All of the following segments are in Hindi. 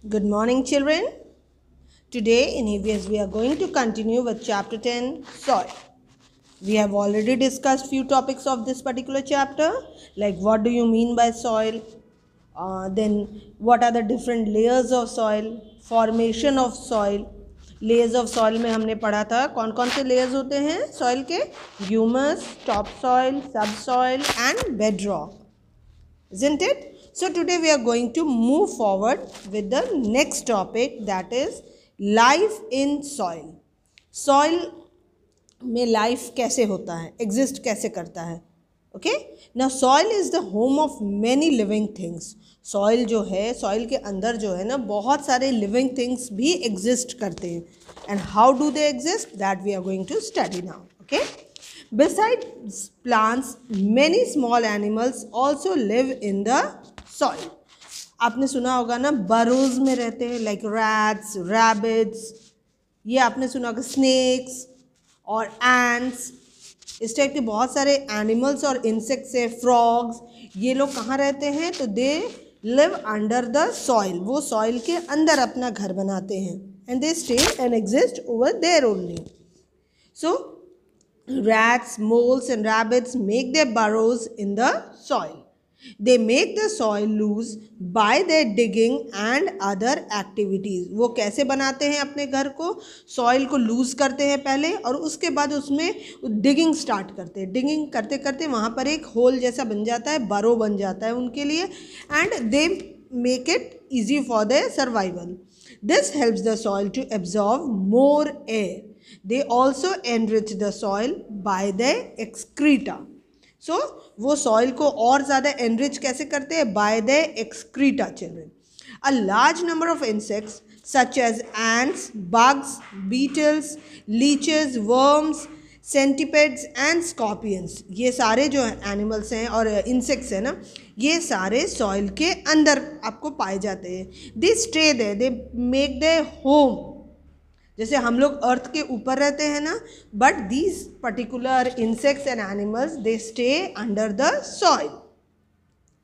Good morning, children. Today in EVS we are going to continue with chapter 10, soil. We have already discussed few topics of this particular chapter, like what do you mean by soil, then what are the different layers of soil, formation of soil. Layers of soil में हमने पढ़ा था कौन कौन से layers होते हैं soil के, humus, topsoil, subsoil and bedrock, isn't it? So today we are going to move forward with the next topic, that is life in soil. Soil में life कैसे होता है, exist कैसे करता है. Okay? Now soil is the home of many living things. Soil जो है, soil के अंदर जो है ना बहुत सारे living things भी exist करते हैं. And how do they exist? That we are going to study now. Okay? Besides plants, many small animals also live in the soil. आपने सुना होगा ना burrows में रहते हैं, like rats, rabbits. ये आपने सुना होगा snakes और ants. इस टाइप के बहुत सारे animals और insects है, frogs. ये लोग कहाँ रहते हैं? तो they live under the soil. वो soil के अंदर अपना घर बनाते हैं. And they stay and exist over there only. So rats, moles and rabbits make their burrows in the soil. They make the soil loose by their digging and other activities. वो कैसे बनाते हैं अपने घर को? Soil को lose करते हैं पहले और उसके बाद उसमें digging start करते हैं. Digging करते करते वहाँ पर एक hole जैसा बन जाता है, burrow बन जाता है उनके लिए, and they make it easy for their survival. This helps the soil to absorb more air. They also enrich the soil by their excreta. So वो soil को और ज़्यादा enrich कैसे करते हैं? By their excreta, children. A large number of insects such as ants, bugs, beetles, leeches, worms, centipedes and scorpions, ये सारे जो animals हैं और insects हैं ना, ये सारे soil के अंदर आपको पाए जाते हैं. They stay there, they make their home. जैसे हम लोग अर्थ के ऊपर रहते हैं ना, but these particular insects and animals they stay under the soil.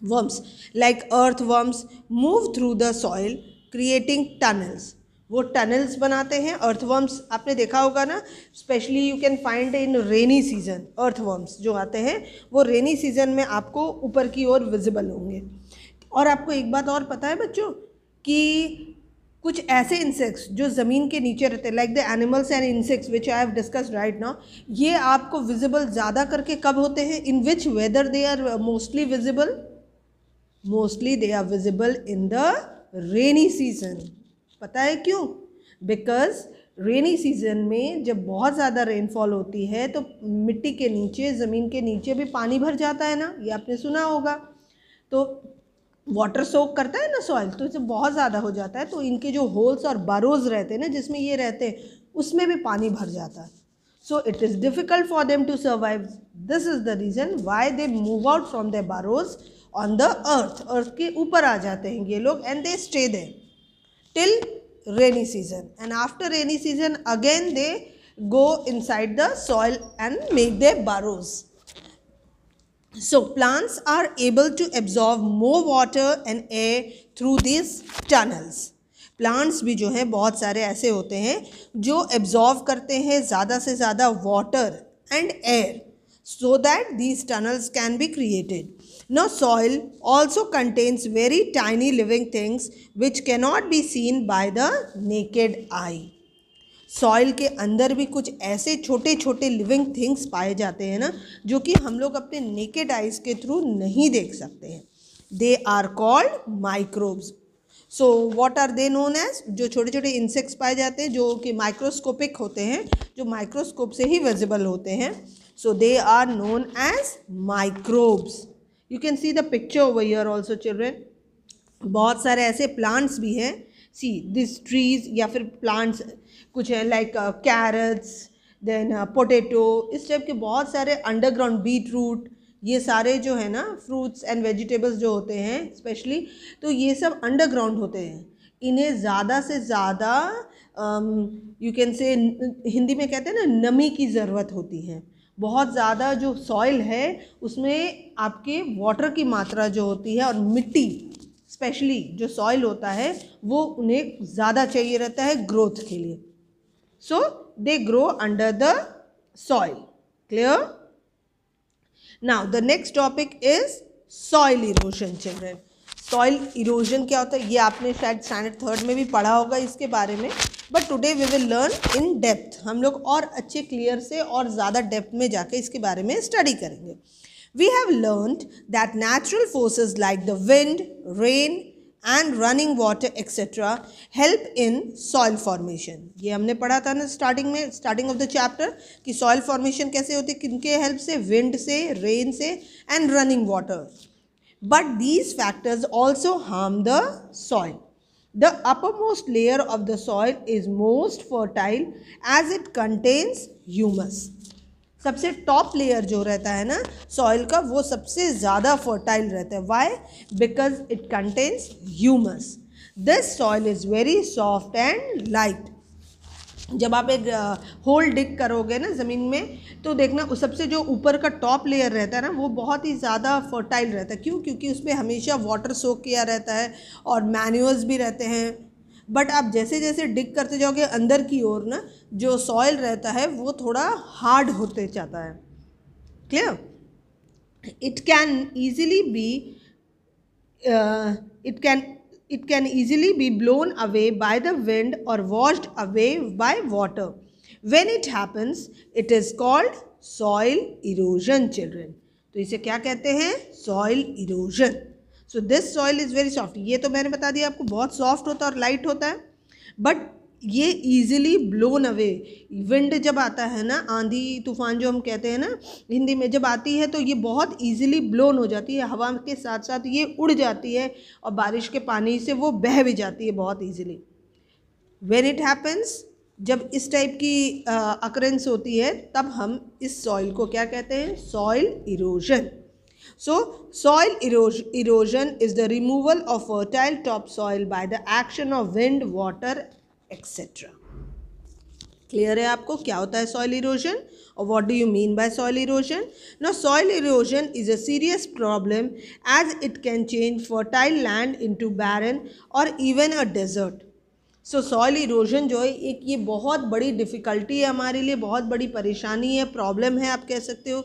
Worms like earth worms move through the soil creating tunnels. वो टनल्स बनाते हैं. अर्थ वर्म्स आपने देखा होगा ना, specially you can find in rainy season. Earth worms जो आते हैं वो रेनी सीजन में आपको ऊपर की ओर विजिबल होंगे. और आपको एक बात और पता है बच्चों कि कुछ ऐसे इंसेक्ट्स जो ज़मीन के नीचे रहते हैं, like the animals and insects which I have discussed right now, ये आपको विजिबल ज़्यादा करके कब होते हैं? In which weather they are mostly visible? Mostly they are visible in the rainy season. पता है क्यों? बिकॉज रेनी सीजन में जब बहुत ज़्यादा रेनफॉल होती है तो मिट्टी के नीचे, ज़मीन के नीचे भी पानी भर जाता है ना, ये आपने सुना होगा. तो वाटर सोक करता है ना सॉइल, तो जब बहुत ज़्यादा हो जाता है तो इनके जो होल्स और बरोज रहते हैं ना जिसमें ये रहते हैं उसमें भी पानी भर जाता है. So it is difficult for them to survive. This is the reason why they move out from their burrows on the earth. Earth के ऊपर आ जाते हैं ये लोग and they stay there till rainy season. And after rainy season again they go inside the soil and make their burrows. So plants are able to absorb more water and air through these tunnels. Plants भी जो हैं बहुत सारे ऐसे होते हैं जो absorb करते हैं ज़्यादा से ज़्यादा water and air so that these tunnels can be created. Now soil also contains very tiny living things which cannot be seen by the naked eye. Soil के अंदर भी कुछ ऐसे छोटे छोटे लिविंग थिंग्स पाए जाते हैं ना जो कि हम लोग अपने नेकेड आइज़ के थ्रू नहीं देख सकते हैं. They are called microbes. So what are they known as? जो छोटे छोटे इंसेक्ट्स पाए जाते हैं जो कि माइक्रोस्कोपिक होते हैं, जो माइक्रोस्कोप से ही विजिबल होते हैं. So they are known as microbes. You can see the picture over here also children. बहुत सारे ऐसे प्लांट्स भी हैं. सी दिस ट्रीज या फिर प्लांट्स कुछ हैं लाइक कैरेट्स, देन पोटैटो, इस टाइप के बहुत सारे अंडरग्राउंड, बीट रूट, ये सारे जो है ना फ्रूट्स एंड वेजिटेबल्स जो होते हैं स्पेशली, तो ये सब अंडरग्राउंड होते हैं. इन्हें ज़्यादा से ज़्यादा यू कैन से हिंदी में कहते हैं ना नमी की ज़रूरत होती है. बहुत ज़्यादा जो सॉइल है उसमें आपके वाटर की मात्रा जो होती है और मिट्टी स्पेशली जो सॉइल होता है वो उन्हें ज़्यादा चाहिए रहता है ग्रोथ के लिए. So they grow under the soil. Clear? Now the next topic is soil erosion, children. Soil erosion क्या होता है ये आपने शायद स्टैंडर्ड 3rd में भी पढ़ा होगा इसके बारे में, but today we will learn in depth. हम लोग और अच्छे क्लियर से और ज़्यादा डेप्थ में जाके इसके बारे में स्टडी करेंगे. We have learned that natural forces like the wind, rain and running water etc. help in soil formation. ये हमने पढ़ा था ना स्टार्टिंग ऑफ द चैप्टर कि सॉइल फॉर्मेशन कैसे होती है, किनके हेल्प से, विंड से, रेन से and running water. But these factors also harm the soil. The uppermost layer of the soil is most fertile as it contains humus. सबसे टॉप लेयर जो रहता है ना सॉइल का वो सबसे ज़्यादा फर्टाइल रहता है. Why? Because it contains humus. This soil is very soft and light. जब आप एक होल डिग करोगे ना ज़मीन में तो देखना उस सबसे जो ऊपर का टॉप लेयर रहता है ना वो बहुत ही ज़्यादा फर्टाइल रहता है. क्यों? क्योंकि उसमें हमेशा वाटर सोक किया रहता है और मैन्यूअर्स भी रहते हैं. बट आप जैसे जैसे डिग करते जाओगे अंदर की ओर ना जो सॉइल रहता है वो थोड़ा हार्ड होते जाता है. Clear? It can easily be blown away by the wind or washed away by water. When it happens, it is called soil erosion, children. तो इसे क्या कहते हैं? Soil erosion. So this soil is very soft. ये तो मैंने बता दिया आपको बहुत सॉफ्ट होता है और लाइट होता है, बट ये ईजिली ब्लोन अवे. विंड जब आता है ना, आंधी तूफान जो हम कहते हैं ना हिंदी में, जब आती है तो ये बहुत ईजिली ब्लोन हो जाती है. हवा के साथ साथ ये उड़ जाती है और बारिश के पानी से वो बह भी जाती है बहुत ईजिली. व्हेन इट हैपन्स, जब इस टाइप की अकरेंस होती है तब हम इस सॉइल को क्या कहते हैं? Soil erosion. So, soil erosion is the removal of fertile topsoil by the action of wind, water, etc. Clear है आपको क्या होता है soil erosion और what do you mean by soil erosion? Now, soil erosion is a serious problem as it can change fertile land into barren or even a desert. So soil erosion जो है एक ये बहुत बड़ी डिफ़िकल्टी है हमारे लिए, बहुत बड़ी परेशानी है, प्रॉब्लम है आप कह सकते हो.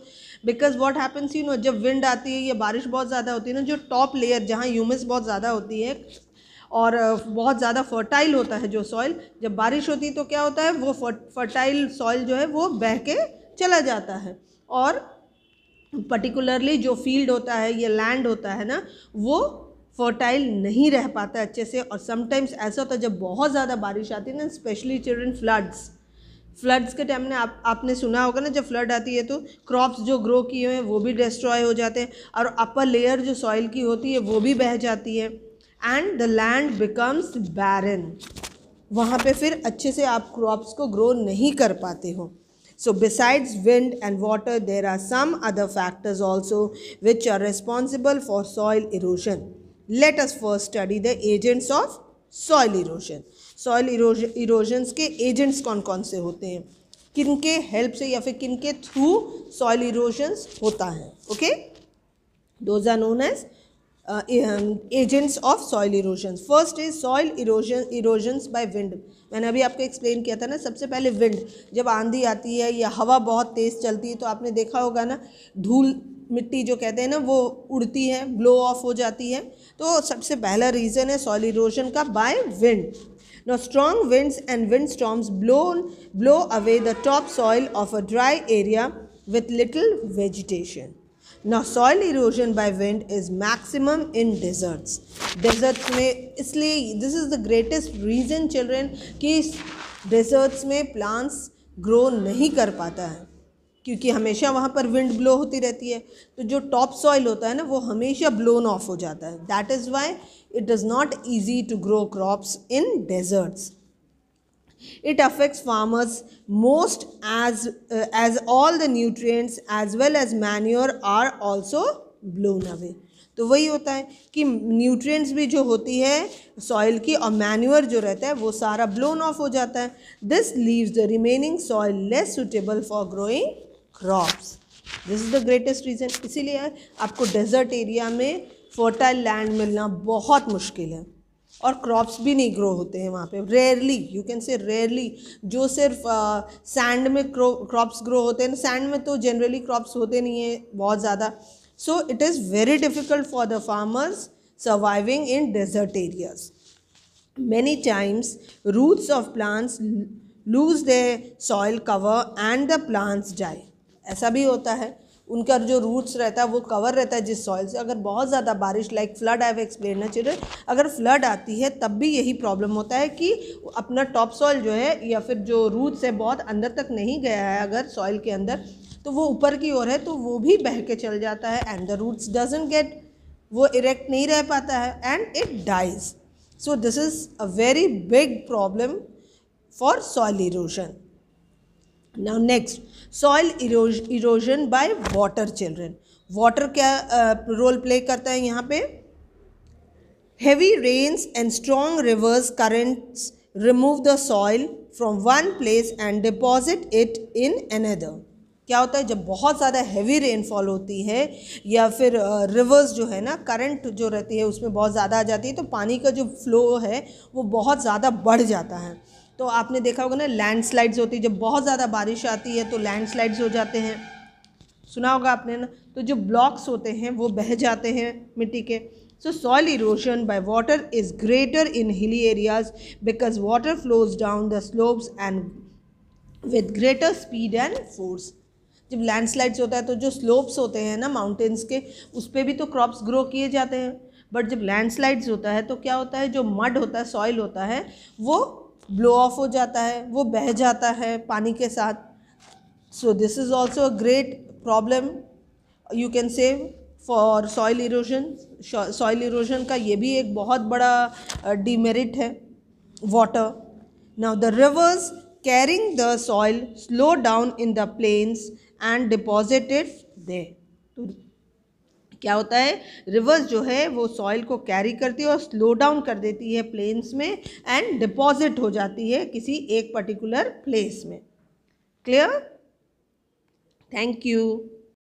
Because what happens you know, जब विंड आती है या बारिश बहुत ज़्यादा होती है ना, जो टॉप लेयर जहाँ ह्यूमस बहुत ज़्यादा होती है और बहुत ज़्यादा फर्टाइल होता है जो सॉइल, जब बारिश होती है तो क्या होता है वो फर्टाइल सॉइल जो है वो बह के चला जाता है. और पर्टिकुलरली जो फील्ड होता है या लैंड होता है ना वो फर्टाइल नहीं रह पाता अच्छे से. और समटाइम्स ऐसा होता है जब बहुत ज़्यादा बारिश आती है ना, स्पेशली चिल्ड्रन फ्लड्स के टाइम में आपने सुना होगा ना, जब फ्लड आती है तो क्रॉप्स जो ग्रो किए हुए हैं वो भी डिस्ट्रॉय हो जाते हैं और अपर लेयर जो सॉइल की होती है वो भी बह जाती है एंड द लैंड बिकम्स बैरन. वहाँ पे फिर अच्छे से आप क्रॉप्स को ग्रो नहीं कर पाते हो. So besides wind and water, there are some other factors also which are responsible for soil erosion. Let us first study the agents of soil erosion. Soil erosions के agents कौन कौन से होते हैं, किनके हेल्प से या फिर किनके थ्रू soil erosions होता है. Okay? Those are known as agents of soil erosions. First is soil erosions by wind. मैंने अभी आपको एक्सप्लेन किया था ना, सबसे पहले विंड. जब आंधी आती है या हवा बहुत तेज़ चलती है तो आपने देखा होगा ना, धूल मिट्टी जो कहते हैं ना वो उड़ती है, ब्लो ऑफ हो जाती है. तो सबसे पहला रीज़न है सॉइल इरोजन का by wind. Now strong winds and wind storms blow away the topsoil of a dry area with little vegetation. Now soil erosion by wind is maximum in deserts. Deserts में इसलिए this is the greatest reason children कि deserts में plants grow नहीं कर पाता है, क्योंकि हमेशा वहाँ पर विंड ब्लो होती रहती है. तो जो टॉप सॉइल होता है ना वो हमेशा ब्लोन ऑफ हो जाता है. That is why it is not easy to grow crops in deserts. It affects farmers most as all the nutrients as well as manure are also blown away. तो वही होता है कि न्यूट्रिएंट्स भी जो होती है सॉइल की और मैन्योर जो रहता है वो सारा ब्लोन ऑफ हो जाता है. This leaves the remaining soil less suitable for growing crops. This is the greatest reason. इसीलिए आपको डेजर्ट एरिया में फर्टाइल लैंड मिलना बहुत मुश्किल है और क्रॉप्स भी नहीं ग्रो होते हैं वहाँ पे, rarely, you can say rarely. जो सिर्फ सैंड में क्रॉप्स ग्रो होते हैं, सैंड में तो जनरली क्रॉप्स होते नहीं हैं बहुत ज़्यादा। So it is very difficult for the farmers surviving in desert areas. Many times roots of plants lose their soil cover and the plants die. ऐसा भी होता है, उनका जो रूट्स रहता है वो कवर रहता है जिस सॉइल से। अगर बहुत ज़्यादा बारिश, like flood, I have explain ना चिल्ड्रन, अगर फ्लड आती है तब भी यही प्रॉब्लम होता है कि अपना टॉप सॉइल जो है या फिर जो रूट्स है बहुत अंदर तक नहीं गया है अगर सॉइल के अंदर, तो वो ऊपर की ओर है तो वो भी बह के चल जाता है and the roots doesn't get, वो इरेक्ट नहीं रह पाता है and it dies. So this is a very big problem for soil erosion. Now next, soil erosion by water children. Water क्या रोल प्ले करता है यहाँ पे? Heavy rains and strong rivers currents remove the soil from one place and deposit it in another. क्या होता है जब बहुत ज़्यादा हैवी रेनफॉल होती है या फिर रिवर्स जो है ना, करंट जो रहती है उसमें बहुत ज़्यादा आ जाती है, तो पानी का जो फ्लो है वो बहुत ज़्यादा बढ़ जाता है। तो आपने देखा होगा ना, लैंडस्लाइड्स होती है, जब बहुत ज़्यादा बारिश आती है तो लैंडस्लाइड्स हो जाते हैं, सुना होगा आपने ना। तो जो ब्लॉक्स होते हैं वो बह जाते हैं मिट्टी के। सो soil erosion by water is greater in hilly areas because water flows down the slopes and with greater speed and force. जब लैंडस्लाइड्स होता है तो जो स्लोप्स होते हैं ना माउंटेन्स के, उस पर भी तो क्रॉप्स ग्रो किए जाते हैं, बट जब लैंडस्लाइड्स होता है तो क्या होता है, जो मड होता है, सॉइल होता है, वो ब्लो ऑफ हो जाता है, वो बह जाता है पानी के साथ. So this is also a great problem you can say for soil erosion. Soil erosion का ये भी एक बहुत बड़ा डिमेरिट है, water. Now the reverse carrying the soil slow down in the plains and deposit it there. तो क्या होता है, रिवर्स जो है वो सॉइल को कैरी करती है और स्लो डाउन कर देती है प्लेन्स में एंड डिपॉजिट हो जाती है किसी एक पर्टिकुलर प्लेस में. क्लियर? Thank you.